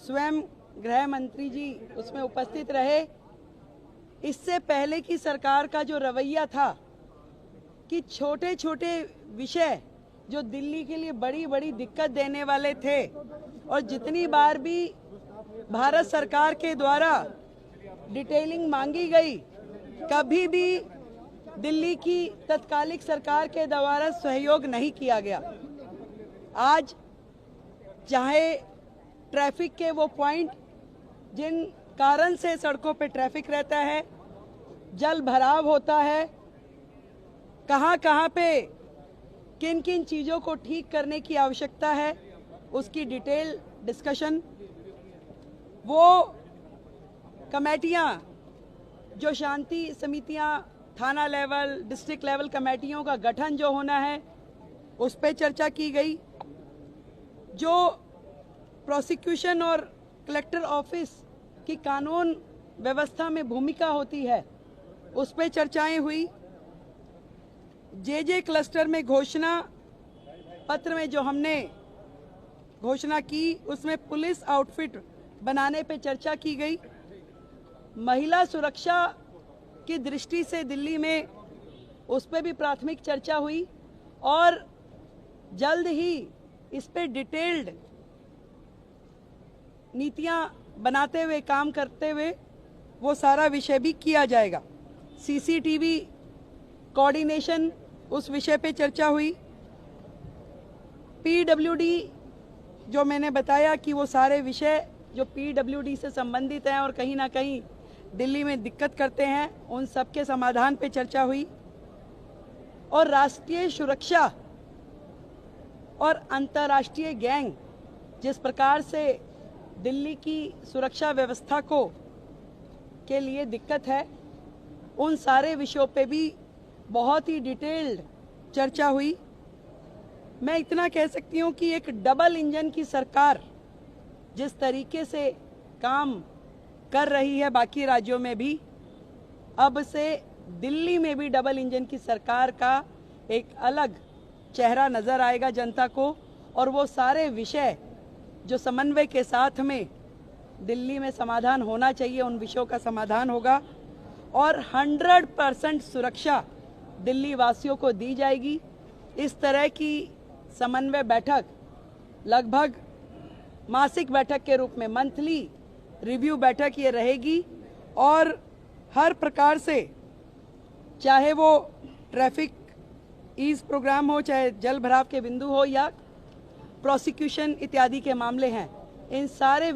स्वयं गृह मंत्री जी उसमें उपस्थित रहे। इससे पहले की सरकार का जो रवैया था कि छोटे छोटे विषय जो दिल्ली के लिए बड़ी बड़ी दिक्कत देने वाले थे, और जितनी बार भी भारत सरकार के द्वारा डिटेलिंग मांगी गई, कभी भी दिल्ली की तत्कालिक सरकार के द्वारा सहयोग नहीं किया गया। आज चाहे ट्रैफिक के वो पॉइंट जिन कारण से सड़कों पे ट्रैफिक रहता है, जल भराव होता है, कहां कहां पे किन किन चीज़ों को ठीक करने की आवश्यकता है, उसकी डिटेल डिस्कशन, वो कमेटियां जो शांति समितियां, थाना लेवल, डिस्ट्रिक्ट लेवल कमेटियों का गठन जो होना है, उस पर चर्चा की गई। जो प्रोसिक्यूशन और कलेक्टर ऑफिस की कानून व्यवस्था में भूमिका होती है, उस पर चर्चाएं हुई। जे क्लस्टर में घोषणा पत्र में जो हमने घोषणा की, उसमें पुलिस आउटफिट बनाने पे चर्चा की गई। महिला सुरक्षा की दृष्टि से दिल्ली में उस पर भी प्राथमिक चर्चा हुई, और जल्द ही इस पे डिटेल्ड नीतियां बनाते हुए, काम करते हुए वो सारा विषय भी किया जाएगा। सीसीटीवी कोऑर्डिनेशन, उस विषय पे चर्चा हुई। पीडब्ल्यूडी जो मैंने बताया कि वो सारे विषय जो पीडब्ल्यूडी से संबंधित हैं और कहीं ना कहीं दिल्ली में दिक्कत करते हैं, उन सब के समाधान पे चर्चा हुई। और राष्ट्रीय सुरक्षा और अंतर्राष्ट्रीय गैंग जिस प्रकार से दिल्ली की सुरक्षा व्यवस्था को के लिए दिक्कत है, उन सारे विषयों पे भी बहुत ही डिटेल्ड चर्चा हुई। मैं इतना कह सकती हूँ कि एक डबल इंजन की सरकार जिस तरीके से काम कर रही है बाकी राज्यों में भी, अब से दिल्ली में भी डबल इंजन की सरकार का एक अलग चेहरा नजर आएगा जनता को, और वो सारे विषय जो समन्वय के साथ में दिल्ली में समाधान होना चाहिए, उन विषयों का समाधान होगा। और 100% सुरक्षा दिल्ली वासियों को दी जाएगी। इस तरह की समन्वय बैठक लगभग मासिक बैठक के रूप में, मंथली रिव्यू बैठक ये रहेगी, और हर प्रकार से, चाहे वो ट्रैफिक ईज प्रोग्राम हो, चाहे जल भराव के बिंदु हो, या प्रोसिक्यूशन इत्यादि के मामले हैं, इन सारे